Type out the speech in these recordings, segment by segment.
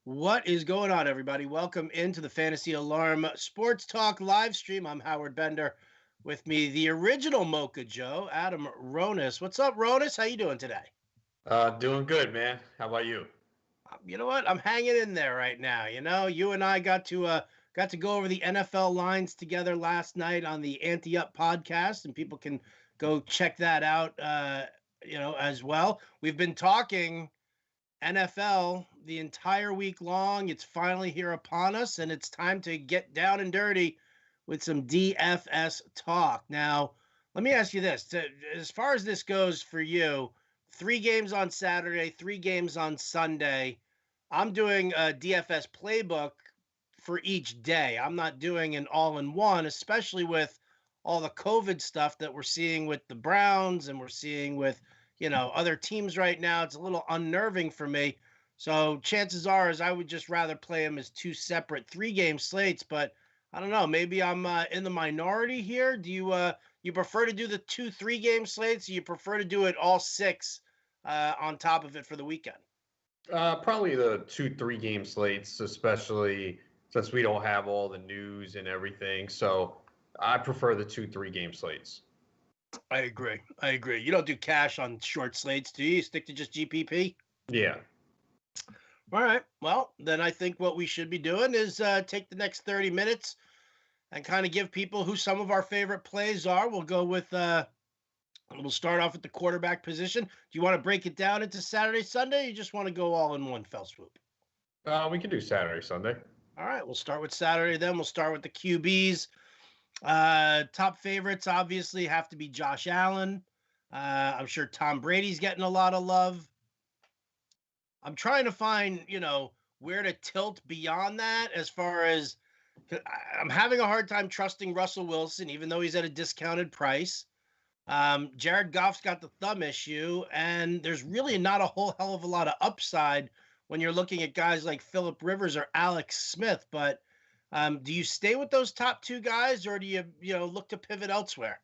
What is going on, everybody? Welcome into the Fantasy Alarm Sports Talk live stream. I'm Howard Bender. With me, the original Mocha Joe, Adam Ronis. What's up, Ronis? How you doing today? Doing good, man. How about you? You know what? I'm hanging in there right now. You and I got to go over the NFL lines together last night on the Ante Up podcast, and people can go check that out. As well. We've been talking NFL the entire week long. It's finally here upon us, and it's time to get down and dirty with some DFS talk. Now, let me ask you this. As far as this goes for you, 3 games on Saturday, 3 games on Sunday. I'm doing a DFS playbook for each day. I'm not doing an all-in-one, especially with all the COVID stuff that we're seeing with the Browns and we're seeing with other teams right now. It's a little unnerving for me. So chances are is I would just rather play them as 2 separate 3 game slates. But I don't know. Maybe I'm in the minority here. Do you prefer to do the 2 3 game slates? Or you prefer to do it all 6 on top of it for the weekend? Probably the 2-3 game slates, especially since we don't have all the news and everything. So I prefer the 2-3 game slates. I agree. You don't do cash on short slates, do you? You stick to just GPP? Yeah. All right. Well, then I think what we should be doing is take the next 30 minutes and kind of give people who some of our favorite plays are. We'll go with we'll start off with the quarterback position. Do you want to break it down into Saturday, Sunday, or you just want to go all in one fell swoop? We can do Saturday, Sunday. All right. We'll start with Saturday then. We'll start with the QBs. Top favorites obviously have to be Josh Allen. I'm sure Tom Brady's getting a lot of love. I'm trying to find, where to tilt beyond that as far as I'm having a hard time trusting Russell Wilson, even though he's at a discounted price. Jared Goff's got the thumb issue, and there's really not a whole hell of a lot of upside when you're looking at guys like Phillip Rivers or Alex Smith. But do you stay with those top 2 guys, or do you look to pivot elsewhere?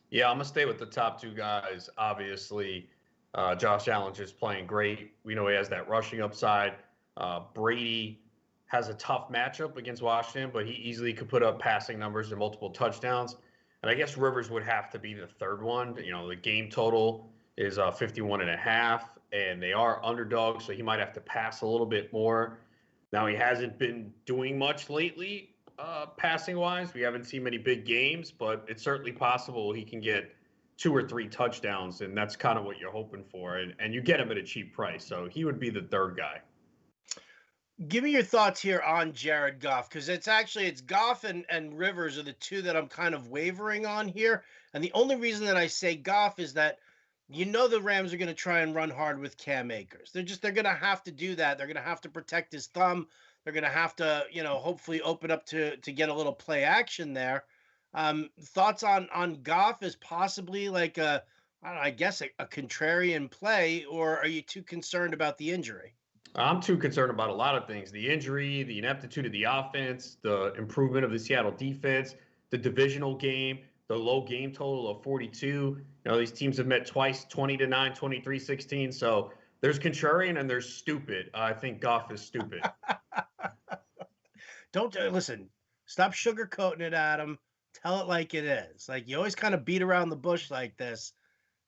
Yeah, I'm going to stay with the top 2 guys. Obviously, Josh Allen's just playing great. We know he has that rushing upside. Brady has a tough matchup against Washington, but he easily could put up passing numbers and multiple touchdowns. And I guess Rivers would have to be the third one. The game total is 51.5, and they are underdogs, so he might have to pass a little bit more. Now, he hasn't been doing much lately, passing-wise. We haven't seen many big games, but it's certainly possible he can get 2 or 3 touchdowns, and that's kind of what you're hoping for. And you get him at a cheap price, so he would be the third guy. Give me your thoughts here on Jared Goff, because it's Goff and Rivers are the 2 that I'm kind of wavering on here. And the only reason that I say Goff is that the Rams are going to try and run hard with Cam Akers. They're going to have to do that. They're going to have to protect his thumb. They're going to have to, hopefully open up to get a little play action there. Thoughts on Goff as possibly like a contrarian play, or are you too concerned about the injury? I'm too concerned about a lot of things. The injury, the ineptitude of the offense, the improvement of the Seattle defense, the divisional game, the low game total of 42. These teams have met twice, 20-9, 23-16. So there's contrarian and there's stupid. I think Goff is stupid. Don't listen. Stop sugarcoating it, Adam. Tell it like it is. Like, you always kind of beat around the bush like this.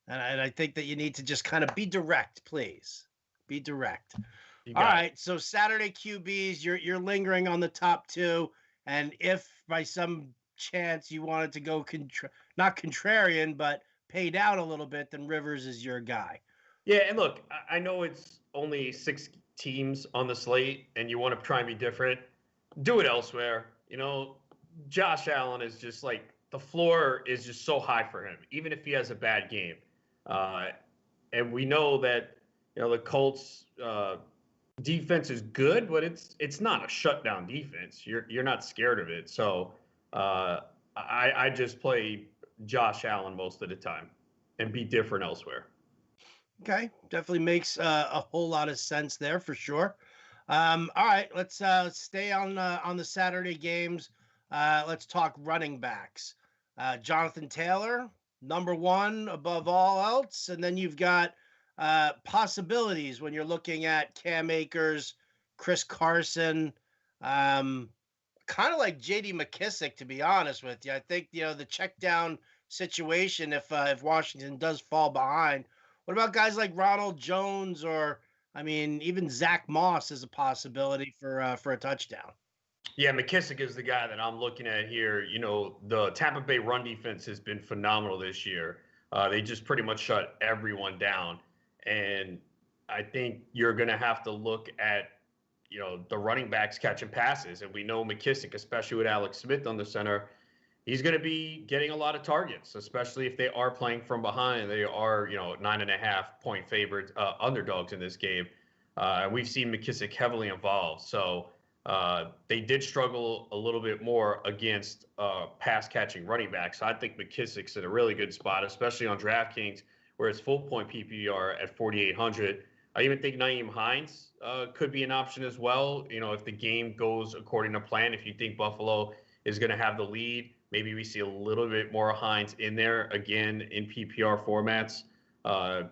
And I think that you need to just kind of be direct, please. Be direct. All right. So Saturday QBs, you're lingering on the top 2. And if by some chance you wanted to go not contrarian, but pay down a little bit, then Rivers is your guy. Yeah, and look, I know it's only 6 teams on the slate, and you want to try and be different. Do it elsewhere. Josh Allen is just like, the floor is just so high for him, even if he has a bad game. And we know that the Colts defense is good, but it's not a shutdown defense. You're not scared of it. So I just play Josh Allen most of the time and be different elsewhere. Okay, definitely makes a whole lot of sense there for sure. All right, let's stay on the Saturday games. Let's talk running backs. Jonathan Taylor, number 1 above all else, and then you've got possibilities when you're looking at Cam Akers, Chris Carson, kind of like J.D. McKissick, to be honest with you. I think the check down situation, if Washington does fall behind. What about guys like Ronald Jones, or I mean, even Zach Moss is a possibility for a touchdown. Yeah, McKissick is the guy that I'm looking at here. The Tampa Bay run defense has been phenomenal this year. They just pretty much shut everyone down. And I think you're going to have to look at, the running backs catching passes. And we know McKissick, especially with Alex Smith on the center, he's going to be getting a lot of targets, especially if they are playing from behind. They are, 9.5-point favorites, underdogs in this game. And we've seen McKissick heavily involved. So they did struggle a little bit more against pass catching running backs. So I think McKissick's in a really good spot, especially on DraftKings, where it's full point PPR at 4,800. I even think Nyheim Hines could be an option as well. If the game goes according to plan, if you think Buffalo is going to have the lead, maybe we see a little bit more Hines in there again in PPR formats.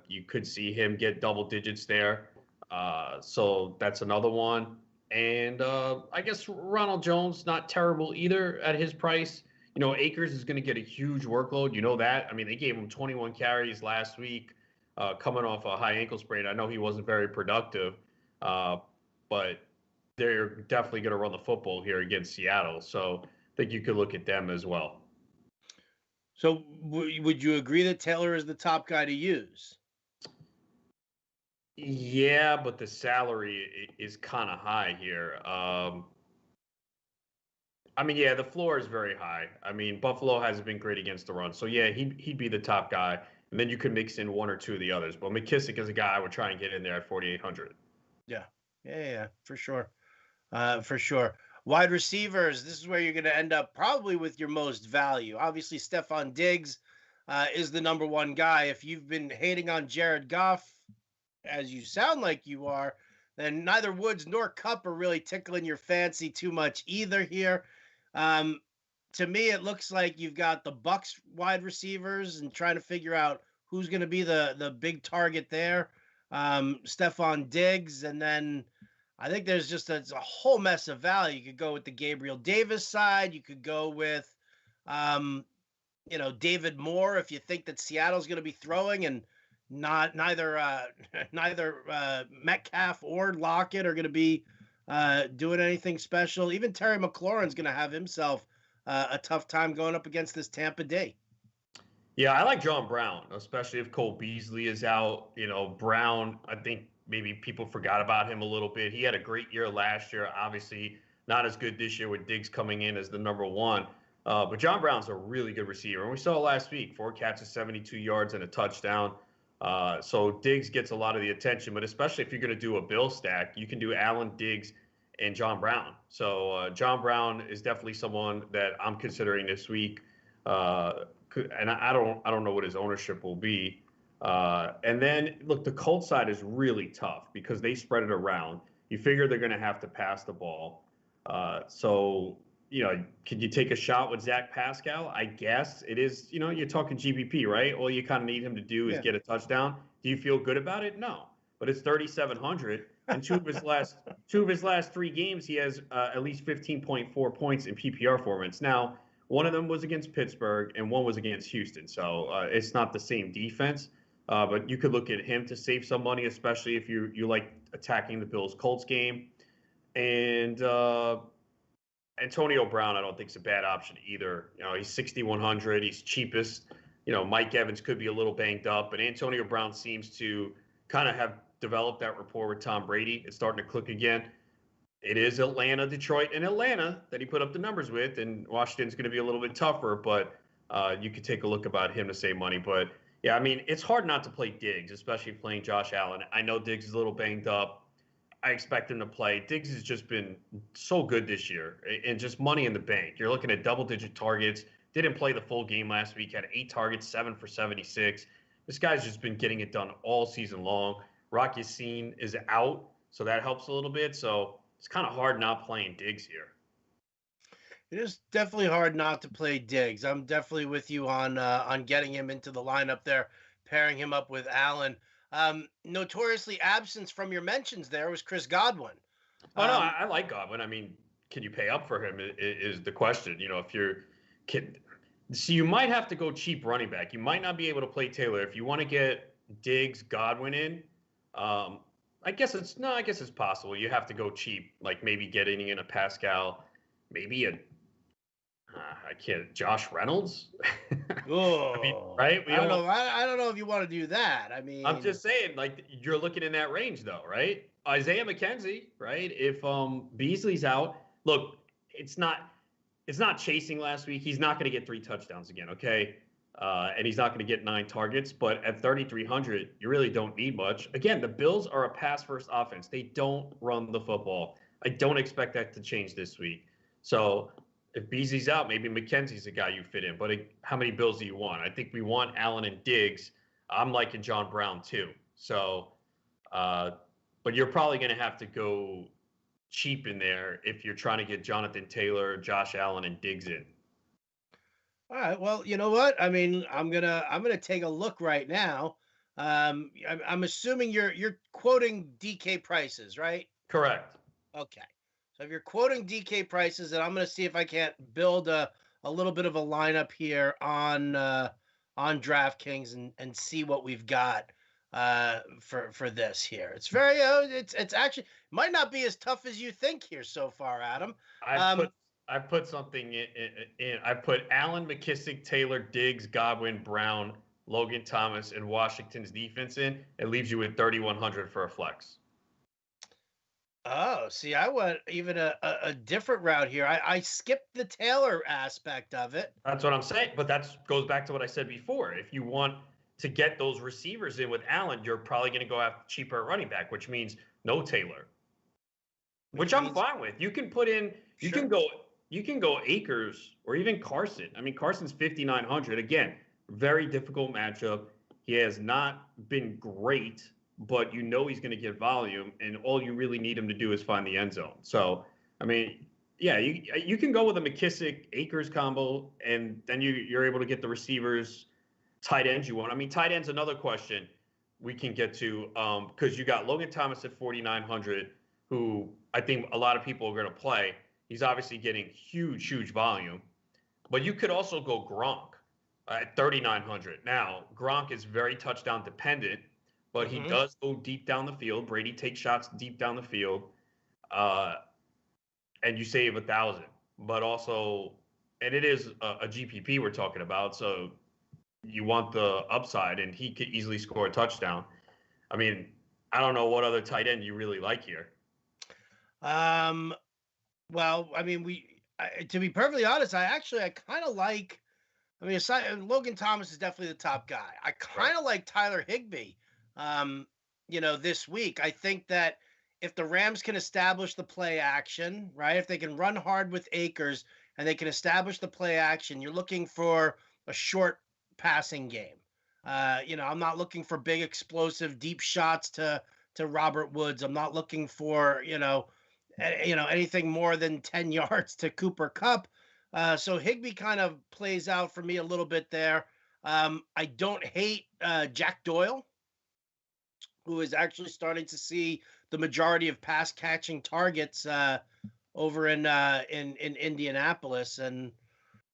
You could see him get double digits there. So that's another one. And I guess Ronald Jones, not terrible either at his price. Akers is going to get a huge workload. You know that. I mean, they gave him 21 carries last week, coming off a high ankle sprain. I know he wasn't very productive, but they're definitely going to run the football here against Seattle. So I think you could look at them as well. So would you agree that Taylor is the top guy to use? Yeah, but the salary is kind of high here. I mean, yeah, the floor is very high. I mean, Buffalo hasn't been great against the run. So, yeah, he'd be the top guy. And then you could mix in one or two of the others. But McKissick is a guy I would try and get in there at 4,800. Yeah, for sure. For sure. Wide receivers, this is where you're going to end up probably with your most value. Obviously, Stephon Diggs is the number one guy. If you've been hating on Jared Goff, as you sound like you are, then neither Woods nor Kupp are really tickling your fancy too much either here. To me, it looks like you've got the Bucs wide receivers and trying to figure out who's going to be the big target there. Stephon Diggs, and then I think there's just a whole mess of value. You could go with the Gabriel Davis side. You could go with, David Moore if you think that Seattle's going to be throwing, and neither Metcalf or Lockett are going to be doing anything special. Even Terry McLaurin's going to have himself a tough time going up against this Tampa D. Yeah, I like John Brown, especially if Cole Beasley is out. Brown, I think maybe people forgot about him a little bit. He had a great year last year. Obviously, not as good this year with Diggs coming in as the number one. But John Brown's a really good receiver. And we saw last week, 4 catches, 72 yards, and a touchdown. So Diggs gets a lot of the attention, but especially if you're going to do a bill stack, you can do Allen, Diggs, and John Brown. So John Brown is definitely someone that I'm considering this week. And I don't know what his ownership will be. And then look, the Colts side is really tough because they spread it around. You figure they're going to have to pass the ball. So could you take a shot with Zach Pascal? I guess it is. You're talking GPP, right? All you kind of need him to do is get a touchdown. Do you feel good about it? No, but it's 3,700, and two of his last 3 games, he has at least 15.4 points in PPR formats. Now, one of them was against Pittsburgh, and one was against Houston, so it's not the same defense. But you could look at him to save some money, especially if you like attacking the Bills-Colts game, and Antonio Brown, I don't think is a bad option either. He's 6,100. He's cheapest. Mike Evans could be a little banged up, but Antonio Brown seems to kind of have developed that rapport with Tom Brady. It's starting to click again. It is Atlanta, Detroit, and Atlanta that he put up the numbers with, and Washington's going to be a little bit tougher, but you could take a look about him to save money. But, yeah, I mean, it's hard not to play Diggs, especially playing Josh Allen. I know Diggs is a little banged up. I expect him to play. Diggs has just been so good this year and just money in the bank. You're looking at double-digit targets. Didn't play the full game last week. Had 8 targets, 7 for 76. This guy's just been getting it done all season long. Rock Yassin is out, so that helps a little bit. So it's kind of hard not playing Diggs here. It is definitely hard not to play Diggs. I'm definitely with you on getting him into the lineup there, pairing him up with Allen. Notoriously absent from your mentions there was Chris Godwin. Oh no, I like Godwin. I mean, can you pay up for him? Is the question. If you're can, so you might have to go cheap running back. You might not be able to play Taylor if you want to get Diggs, Godwin in. Um, I guess it's no. I guess it's possible. You have to go cheap, like maybe getting in a Pascal, maybe I can't. Josh Reynolds. I mean, Oh, right? We I don't don't. know. I don't know if you want to do that. I I'm mean, just saying, like you're looking in that range, though, right? Isaiah McKenzie, right? If Beasley's out, look, it's not chasing last week. He's not going to get 3 touchdowns again, okay? And he's not going to get 9 targets. But at 3,300, you really don't need much. Again, the Bills are a pass-first offense. They don't run the football. I don't expect that to change this week. So if Beasley's out, maybe McKenzie's a guy you fit in. But how many Bills do you want? I think we want Allen and Diggs. I'm liking John Brown too. So, but you're probably going to have to go cheap in there if you're trying to get Jonathan Taylor, Josh Allen, and Diggs in. all right. Well, you know what? I mean, I'm gonna take a look right now. I'm assuming you're quoting DK prices, right? Correct. Okay. So if you're quoting DK prices, then I'm gonna see if I can't build a little bit of a lineup here on DraftKings and see what we've got for this here. It's very it's actually might not be as tough as you think here so far, Adam. I Um, put I put something in. I put Allen, McKissick, Taylor, Diggs, Godwin, Brown, Logan Thomas, and Washington's defense in. It leaves you with 3,100 for a flex. Oh, see, I went even a different route here. I skipped the Taylor aspect of it. That's what I'm saying. But that goes back to what I said before. If you want to get those receivers in with Allen, you're probably going to go after cheaper running back, which means no Taylor, which I'm fine with. You can put in, you Sure. can go Akers or even Carson. I mean, Carson's 5,900. Again, very difficult matchup. He has not been great, but he's going to get volume, and all you really need him to do is find the end zone. So, I mean, yeah, you can go with a McKissick Akers combo, and then you're able to get the receivers, tight ends you want. I mean, tight ends another question we can get to because you got Logan Thomas at 4,900, who I think a lot of people are going to play. He's obviously getting huge volume, but you could also go Gronk at 3,900. Now, Gronk is very touchdown dependent, but he Hmm. does go deep down the field. Brady takes shots deep down the field, and you save 1,000. But also, and it is a GPP we're talking about, so you want the upside, and he could easily score a touchdown. I mean, I don't know what other tight end you really like here. Um, well, I mean, to be perfectly honest, I kind of like. I mean, aside, Logan Thomas is definitely the top guy. I kind of like Tyler Higbee. Um, this week, I think that if the Rams can establish the play action, right? If they can run hard with Akers and they can establish the play action, you're looking for a short passing game. I'm not looking for big explosive deep shots to Robert Woods. I'm not looking for, anything more than 10 yards to Cooper Kupp. So Higby kind of plays out for me a little bit there. I don't hate Jack Doyle, who is actually starting to see the majority of pass catching targets over in Indianapolis, and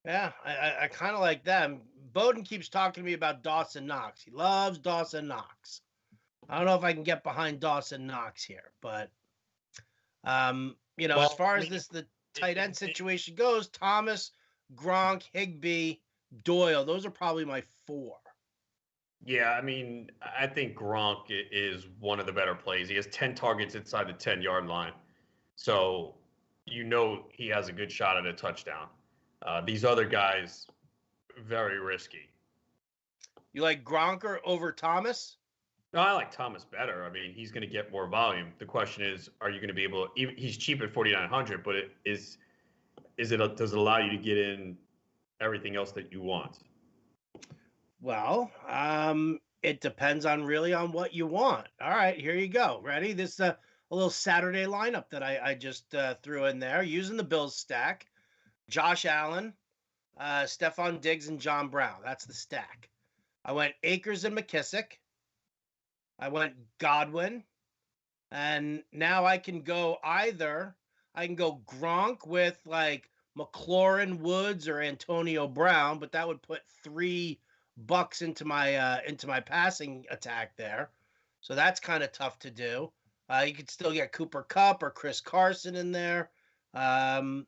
yeah, I kind of like them. Bowden keeps talking to me about Dawson Knox. He loves Dawson Knox. I don't know if I can get behind Dawson Knox here, but as Well, far I as mean, the tight end situation goes, Thomas, Gronk, Higbee, Doyle, those are probably my four. yeah, I mean, I think Gronk is one of the better plays. He has 10 targets inside the 10-yard line. So, he has a good shot at a touchdown. These other guys, very risky. You like Gronker over Thomas? No, I like Thomas better. I mean, he's going to get more volume. The question is, are you going to be able to, he's cheap at 4,900, but does it allow you to get in everything else that you want? Well, it depends on what you want. All right, here you go. Ready? This is a little Saturday lineup that I just threw in there using the Bills stack. Josh Allen, Stephon Diggs, and John Brown. That's the stack. I went Akers and McKissick. I went Godwin, And now I can go Gronk with like McLaurin, Woods, or Antonio Brown, but that would put $3 into my passing attack there. So that's kind of tough to do. You could still get Cooper Kupp or Chris Carson in there. Um,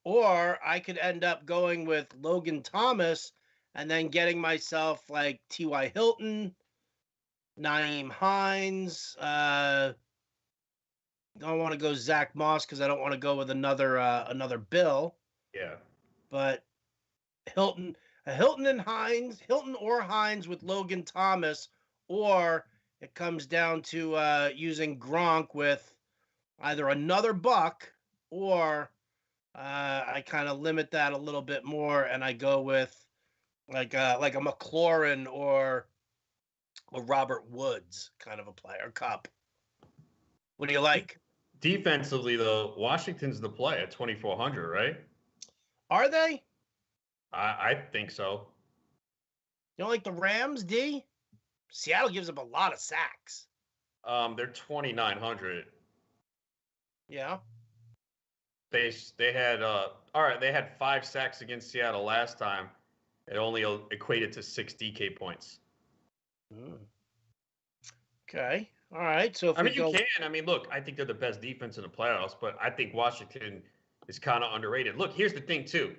or I could end up going with Logan Thomas and then getting myself like T.Y. Hilton, Naeem Hines. Don't want to go Zach Moss because I don't want to go with another Bill. Yeah. But Hilton, Hilton or Hines with Logan Thomas, or it comes down to using Gronk with either another buck or I kind of limit that a little bit more and I go with like a McLaurin or a Robert Woods kind of a player. Cup. What do you like? Defensively, though, Washington's the play at 2,400, right? Are they? I think so. You don't like the Rams, D? Seattle gives up a lot of sacks. They're 2,900. Yeah. They had all right. They had 5 sacks against Seattle last time. It only equated to 6 DK points. Okay. All right. So if you can. I mean, look, I think they're the best defense in the playoffs, but I think Washington is kind of underrated. Look, here's the thing too.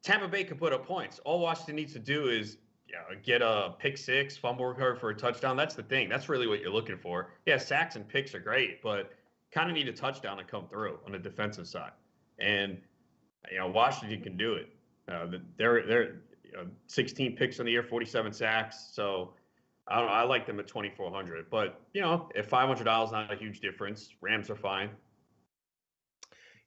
Tampa Bay can put up points. All Washington needs to do is get a pick six, fumble recovery for a touchdown. That's the thing. That's really what you're looking for. Yeah, sacks and picks are great, but kind of need a touchdown to come through on the defensive side. And Washington can do it. They're 16 picks in the year, 47 sacks. So I like them at 2,400. But if $500 is not a huge difference, Rams are fine.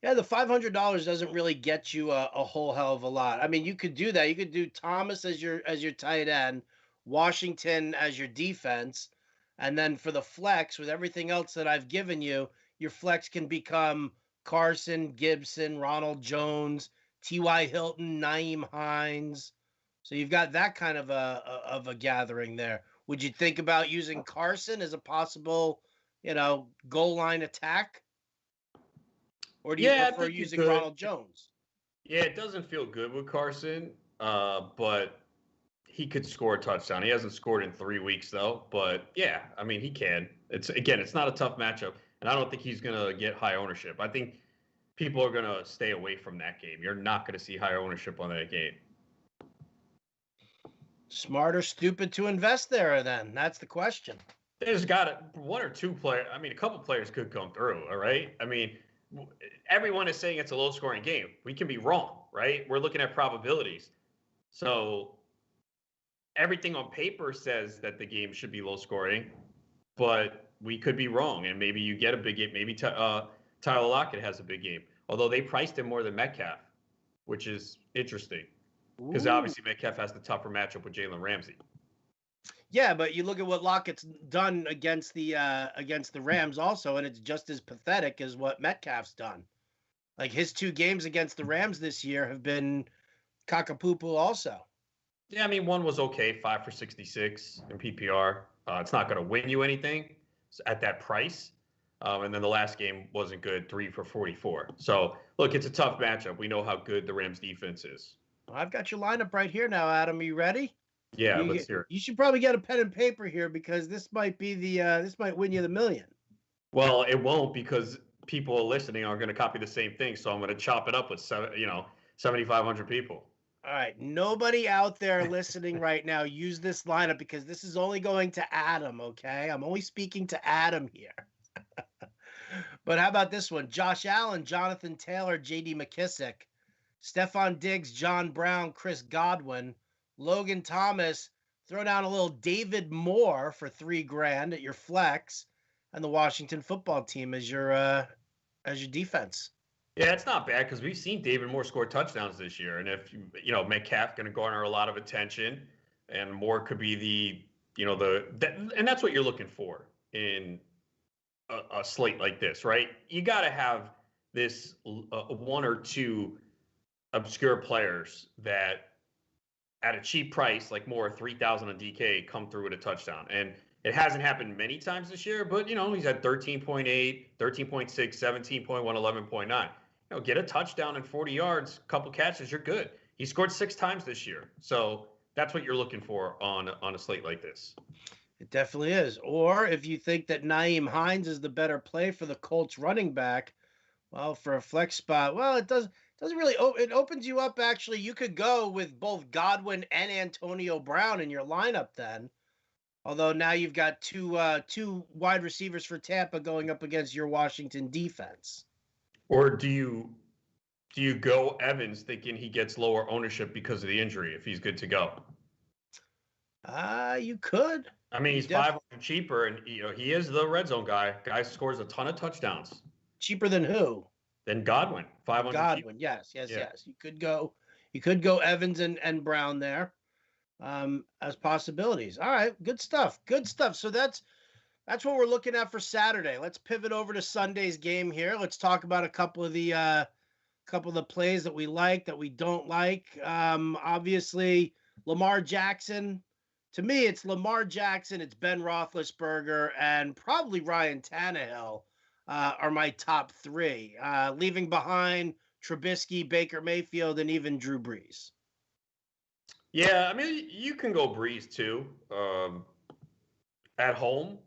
Yeah, the $500 doesn't really get you a whole hell of a lot. I mean, you could do that. You could do Thomas as your tight end, Washington as your defense, and then for the flex with everything else that I've given you, your flex can become Carson, Gibson, Ronald Jones, T.Y. Hilton, Naeem Hines. So you've got that kind of a gathering there. Would you think about using Carson as a possible, goal line attack? Or do you prefer using Ronald Jones? Yeah, it doesn't feel good with Carson, but he could score a touchdown. He hasn't scored in 3 weeks, though. But, yeah, I mean, he can. It's not a tough matchup, and I don't think he's going to get high ownership. I think people are going to stay away from that game. You're not going to see high ownership on that game. Smart or stupid to invest there, then? That's the question. There's got one or two players. I mean, a couple players could come through, all right? I mean, everyone is saying it's a low-scoring game. We can be wrong, right? We're looking at probabilities. So everything on paper says that the game should be low-scoring, but we could be wrong, and maybe you get a big game. Maybe Tyler Lockett has a big game, although they priced him more than Metcalf, which is interesting because obviously Metcalf has the tougher matchup with Jalen Ramsey. Yeah, but you look at what Lockett's done against the Rams also, and it's just as pathetic as what Metcalf's done. Like his 2 games against the Rams this year have been cockapoo also. Yeah, I mean, one was okay, 5 for 66 in PPR. It's not going to win you anything at that price. And then the last game wasn't good, 3 for 44. So, look, it's a tough matchup. We know how good the Rams defense is. Well, I've got your lineup right here now, Adam. Are you ready? Yeah, let's hear it. You should probably get a pen and paper here because this might be this might win you the million. Well, it won't because people listening are going to copy the same thing. So I'm going to chop it up with 7,500 people. All right, nobody out there listening right now use this lineup because this is only going to Adam. Okay, I'm only speaking to Adam here. But how about this one? Josh Allen, Jonathan Taylor, J.D. McKissick, Stephon Diggs, John Brown, Chris Godwin, Logan Thomas, throw down a little David Moore for $3,000 at your flex, and the Washington football team as your defense. Yeah, it's not bad because we've seen David Moore score touchdowns this year, and if Metcalf going to garner a lot of attention, and Moore could be and that's what you're looking for in a slate like this, right? You got to have this 1 or 2 obscure players that at a cheap price, like more 3,000 on DK, come through with a touchdown. And It hasn't happened many times this year, but, he's had 13.8, 13.6, 17.1, 11.9. Get a touchdown and 40 yards, couple catches, you're good. He scored 6 times this year. So that's what you're looking for on a slate like this. It definitely is. Or if you think that Nyheim Hines is the better play for the Colts running back, well, for a flex spot, well, it doesn't really. It opens you up. Actually, you could go with both Godwin and Antonio Brown in your lineup then. Although now you've got two wide receivers for Tampa going up against your Washington defense. Or do you go Evans thinking he gets lower ownership because of the injury if he's good to go? You could. I mean, he's 500 cheaper, and he is the red zone guy. Guy scores a ton of touchdowns. Cheaper than who? Than Godwin. 500. Godwin, yes. You could go Evans and Brown there, as possibilities. All right, good stuff. So that's what we're looking at for Saturday. Let's pivot over to Sunday's game here. Let's talk about a couple of the plays that we like, that we don't like. Obviously, Lamar Jackson. To me, it's Lamar Jackson, it's Ben Roethlisberger, and probably Ryan Tannehill are my top 3, leaving behind Trubisky, Baker Mayfield, and even Drew Brees. Yeah, I mean, you can go Brees too. At home,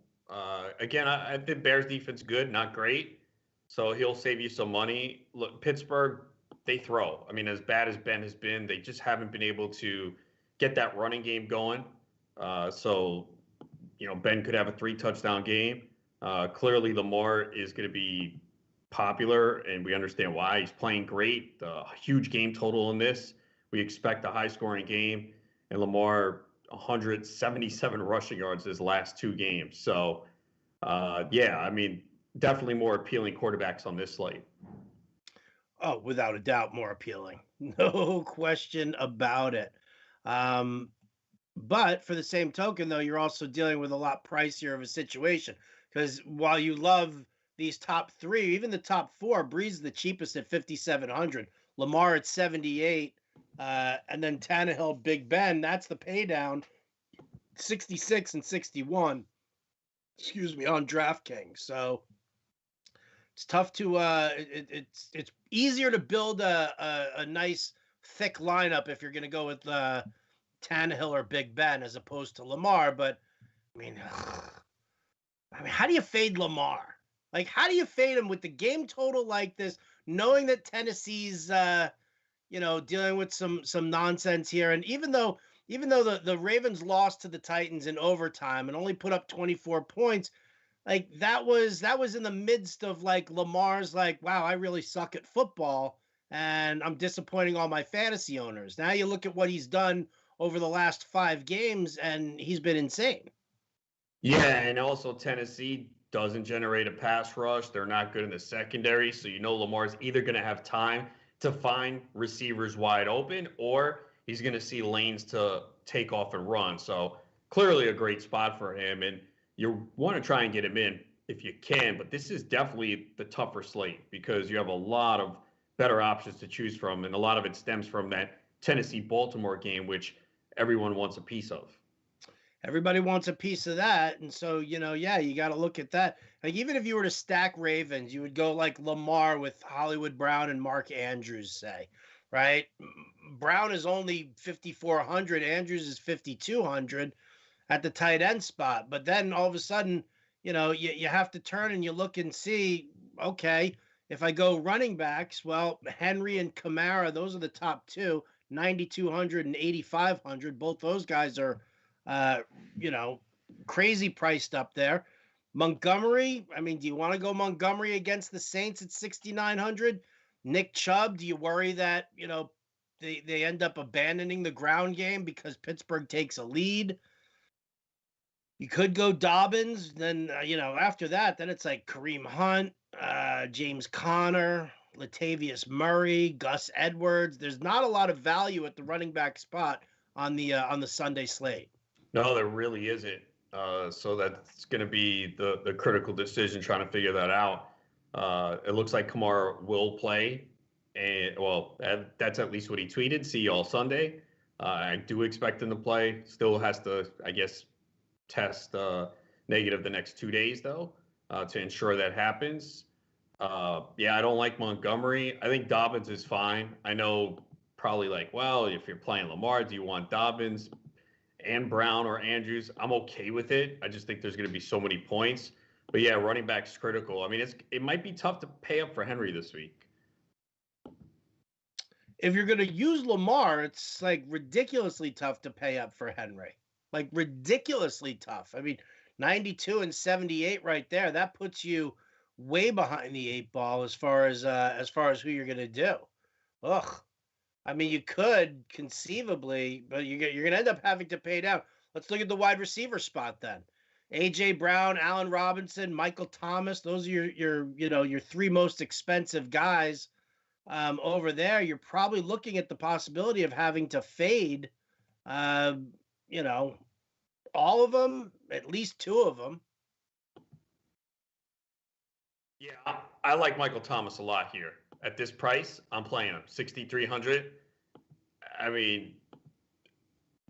again, I think Bears defense good, not great, so he'll save you some money. Look, Pittsburgh, they throw. I mean, as bad as Ben has been, they just haven't been able to get that running game going. So, Ben could have a 3-touchdown game. Clearly, Lamar is going to be popular, and we understand why. He's playing great. The huge game total in this. We expect a high-scoring game. And Lamar, 177 rushing yards his last 2 games. So, yeah, I mean, definitely more appealing quarterbacks on this slate. Oh, without a doubt, more appealing. No question about it. But for the same token, though, you're also dealing with a lot pricier of a situation, because while you love these top 3, even the top 4, Brees is the cheapest at 5,700, Lamar at 78, and then Tannehill, Big Ben, that's the pay down, 66 and 61. Excuse me, on DraftKings. So it's tough to it's easier to build a nice thick lineup if you're going to go with Tannehill or Big Ben as opposed to Lamar. But I mean, how do you fade Lamar? Like, how do you fade him with the game total like this, knowing that Tennessee's dealing with some nonsense here? And even though the Ravens lost to the Titans in overtime and only put up 24 points, like that was in the midst of like Lamar's like, wow, I really suck at football and I'm disappointing all my fantasy owners. Now you look at what he's done over the last 5 games, and he's been insane. Yeah, and also Tennessee doesn't generate a pass rush. They're not good in the secondary, so Lamar's either going to have time to find receivers wide open, or he's going to see lanes to take off and run. So clearly a great spot for him, and you want to try and get him in if you can, but this is definitely the tougher slate because you have a lot of better options to choose from, and a lot of it stems from that Tennessee-Baltimore game, which everyone wants a piece of. Everybody wants a piece of that. And so, you got to look at that. Like, even if you were to stack Ravens, you would go like Lamar with Hollywood Brown and Mark Andrews, say, right? Brown is only 5,400. Andrews is 5,200 at the tight end spot. But then all of a sudden, you have to turn and you look and see, okay, if I go running backs, well, Henry and Kamara, those are the top 2. 9,200 and 8,500. Both those guys are, crazy priced up there. Montgomery, I mean, do you want to go Montgomery against the Saints at 6,900? Nick Chubb, do you worry that, they end up abandoning the ground game because Pittsburgh takes a lead? You could go Dobbins. Then, after that, then it's like Kareem Hunt, James Conner, Latavius Murray, Gus Edwards. There's not a lot of value at the running back spot on the Sunday slate. No, there really isn't. So that's going to be the critical decision, trying to figure that out. It looks like Kamara will play, and that's at least what he tweeted. See you all Sunday. I do expect him to play. Still has to, I guess, test negative the next 2 days, though, to ensure that happens. Yeah, I don't like Montgomery. I think Dobbins is fine. I know probably like, well, if you're playing Lamar, do you want Dobbins and Brown or Andrews? I'm okay with it. I just think there's going to be so many points. But yeah, running back's critical. I mean, it might be tough to pay up for Henry this week. If you're going to use Lamar, it's like ridiculously tough to pay up for Henry. Like ridiculously tough. I mean, 92 and 78 right there. That puts you way behind the 8 ball as far as who you're going to do. Ugh. I mean, you could conceivably, but you're going to end up having to pay down. Let's look at the wide receiver spot then. A.J. Brown, Allen Robinson, Michael Thomas. Those are your 3 most expensive guys over there. You're probably looking at the possibility of having to fade, all of them, at least 2 of them. Yeah, I like Michael Thomas a lot here. At this price, I'm playing him 6,300. I mean,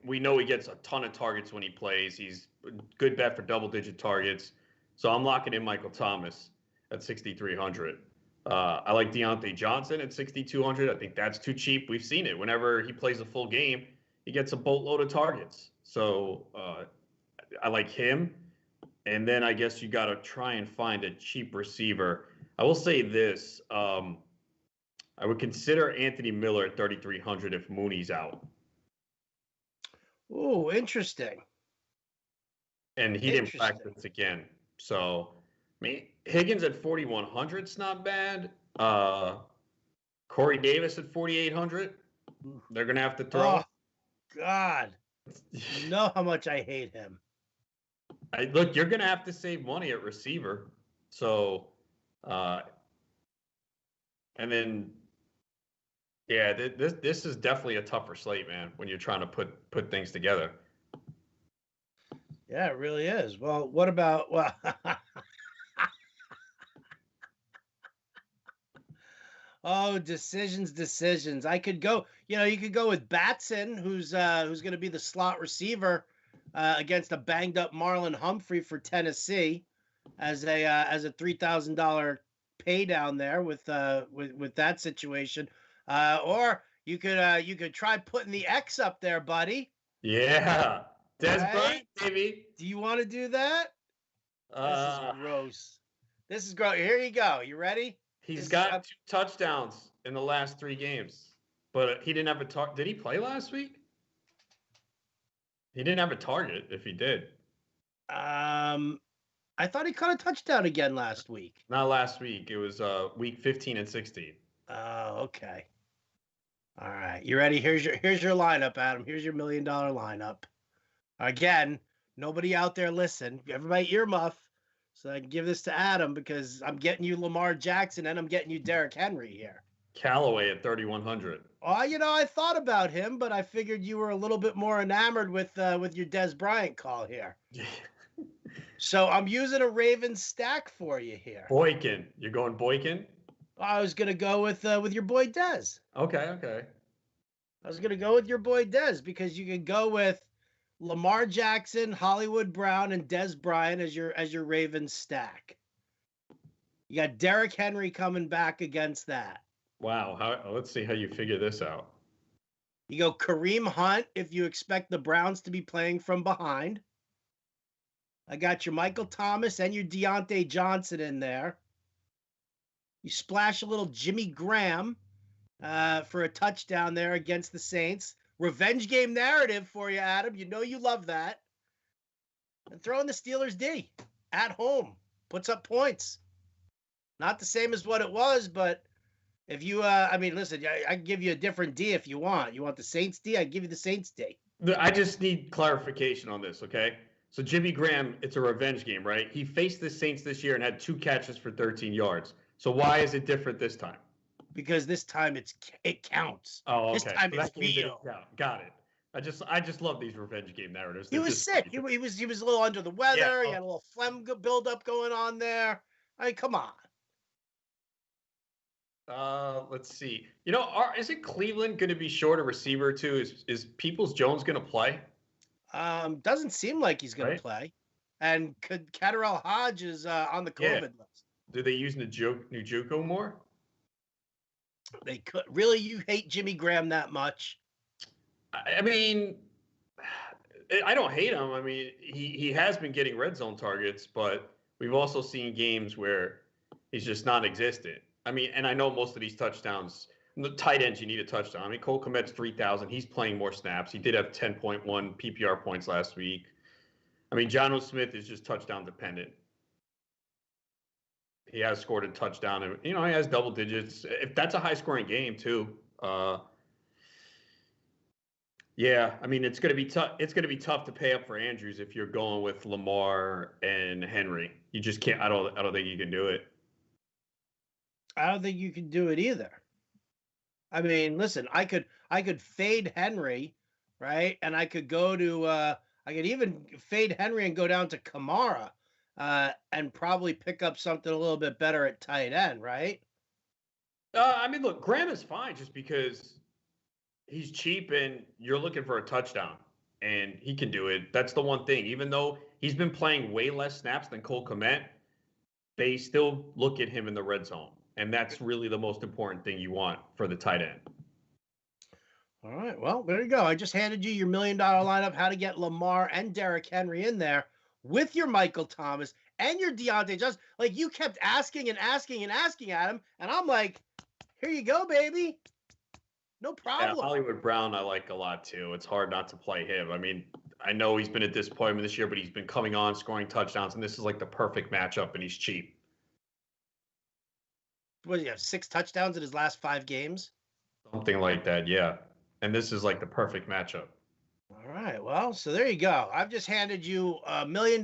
we know he gets a ton of targets when he plays. He's a good bet for double-digit targets. So I'm locking in Michael Thomas at 6,300. I like Deontay Johnson at 6,200. I think that's too cheap. We've seen it. Whenever he plays a full game, he gets a boatload of targets. So I like him. And then I guess you got to try and find a cheap receiver. I will say this. I would consider Anthony Miller at 3,300 if Mooney's out. Oh, interesting. And he didn't practice again. So, I mean, Higgins at 4,100 is not bad. Corey Davis at 4,800. They're going to have to throw. Oh, God. You know how much I hate him. Look, you're going to have to save money at receiver. So, and then, yeah, this is definitely a tougher slate, man, when you're trying to put things together. Yeah, it really is. Well, what about oh, decisions. I could go, you could go with Batson, who's going to be the slot receiver against a banged up Marlon Humphrey for Tennessee as a $3,000 pay down there with that situation. Or you could try putting the X up there, buddy. Yeah. Des Bryant, baby. Do you want to do that? This is gross. This is gross. Here you go. You ready? He's got 2 touchdowns in the last 3 games, but he didn't have a target. Did he play last week? He didn't have a target if he did. I thought he caught a touchdown again last week. Not last week. It was week 15 and 16. Oh, okay. All right. You ready? Here's your lineup, Adam. Here's your $1 million lineup. Again, nobody out there listen. Everybody earmuff so I can give this to Adam because I'm getting you Lamar Jackson and I'm getting you Derrick Henry here. Callaway at 3,100. Oh, I thought about him, but I figured you were a little bit more enamored with your Des Bryant call here. So I'm using a Ravens stack for you here. Boykin. You're going Boykin? I was going to go with your boy Dez. Okay. I was going to go with your boy Dez because you could go with Lamar Jackson, Hollywood Brown, and Des Bryant as your Ravens stack. You got Derrick Henry coming back against that. Wow. Let's see how you figure this out. You go Kareem Hunt if you expect the Browns to be playing from behind. I got your Michael Thomas and your Deontay Johnson in there. You splash a little Jimmy Graham for a touchdown there against the Saints. Revenge game narrative for you, Adam. You know you love that. And throw in the Steelers D at home. Puts up points. Not the same as what it was, but if you, listen, I can give you a different D if you want. You want the Saints D? I give you the Saints D. I just need clarification on this, okay? So Jimmy Graham, it's a revenge game, right? He faced the Saints this year and had 2 catches for 13 yards. So why is it different this time? Because this time it counts. Oh, okay. This time so it's real. Got it. I just love these revenge game narratives. He was sick. He was a little under the weather. Yeah. He had a little phlegm buildup going on there. I mean, come on. Let's see. Isn't Cleveland going to be short a receiver too? Is Peoples-Jones going to play? Doesn't seem like he's going to play. and Catterall Hodge is on the COVID list. Do they use Njoku more? They could. Really, you hate Jimmy Graham that much? I mean, I don't hate him. I mean, he has been getting red zone targets, but we've also seen games where he's just non-existent. I mean, and I know most of these touchdowns, the tight ends, you need a touchdown. I mean, Cole Kmet's 3,000. He's playing more snaps. He did have 10.1 PPR points last week. I mean, Jonnu Smith is just touchdown dependent. He has scored a touchdown, and he has double digits. If that's a high-scoring game too, yeah. I mean, it's going to be tough. It's going to be tough to pay up for Andrews if you're going with Lamar and Henry. You just can't. I don't think you can do it. I don't think you can do it either. I mean, listen, I could fade Henry, right? And I could go to I could even fade Henry and go down to Kamara, and probably pick up something a little bit better at tight end, right? I mean, look, Graham is fine just because he's cheap and you're looking for a touchdown, and he can do it. That's the one thing. Even though he's been playing way less snaps than Cole Kmet, they still look at him in the red zone. And that's really the most important thing you want for the tight end. All right. Well, there you go. I just handed you your $1 million lineup, how to get Lamar and Derrick Henry in there with your Michael Thomas and your Deontay Johnson. Like, you kept asking and asking and asking, Adam. And I'm like, here you go, baby. No problem. Yeah, Hollywood Brown I like a lot too. It's hard not to play him. I mean, I know he's been a disappointment this year, but he's been coming on, scoring touchdowns, and this is like the perfect matchup, and he's cheap. What do you have, 6 touchdowns in his last 5 games? Something like that, yeah. And this is like the perfect matchup. All right. Well, so there you go. I've just handed you $1 million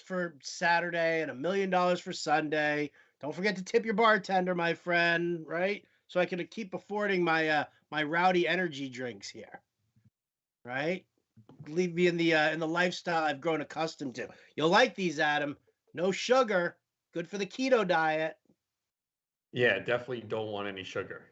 for Saturday and $1 million for Sunday. Don't forget to tip your bartender, my friend, right? So I can keep affording my my rowdy energy drinks here, right? Leave me in the lifestyle I've grown accustomed to. You'll like these, Adam. No sugar. Good for the keto diet. Yeah, definitely don't want any sugar.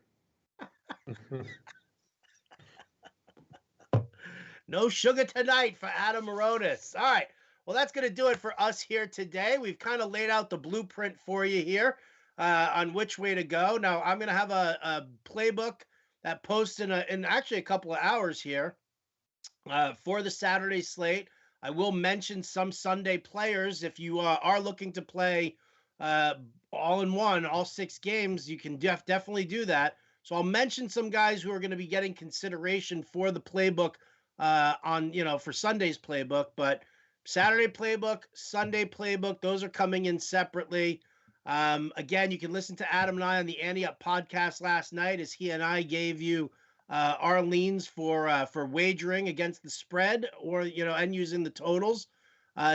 No sugar tonight for Adam Ronis. All right. Well, that's going to do it for us here today. We've kind of laid out the blueprint for you here on which way to go. Now, I'm going to have a playbook that posts in actually a couple of hours here for the Saturday slate. I will mention some Sunday players. If you are looking to play all in one, all 6 games, you can definitely do that. So I'll mention some guys who are going to be getting consideration for the playbook for Sunday's playbook, but Saturday playbook, Sunday playbook, those are coming in separately. Again, you can listen to Adam and I on the Ante Up podcast last night as he and I gave you our leans for wagering against the spread or, and using the totals.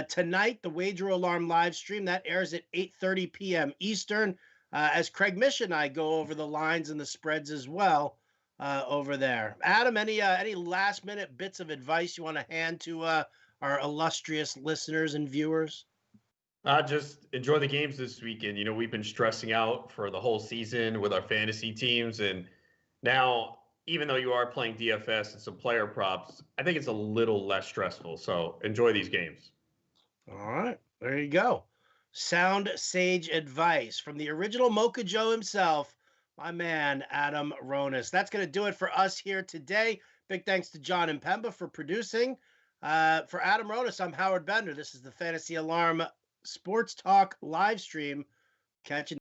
Tonight, the Wager Alarm live stream that airs at 8:30 p.m. Eastern, as Craig Mish and I go over the lines and the spreads as well. Over there. Adam, any last minute bits of advice you want to hand to our illustrious listeners and viewers? Just enjoy the games this weekend. We've been stressing out for the whole season with our fantasy teams, and now, even though you are playing DFS and some player props, I think it's a little less stressful. So enjoy these games. All right, there you go. Sound sage advice from the original Mocha Joe himself, my man, Adam Ronis. That's going to do it for us here today. Big thanks to John and Pemba for producing. For Adam Ronis, I'm Howard Bender. This is the Fantasy Alarm Sports Talk live stream. Catch you.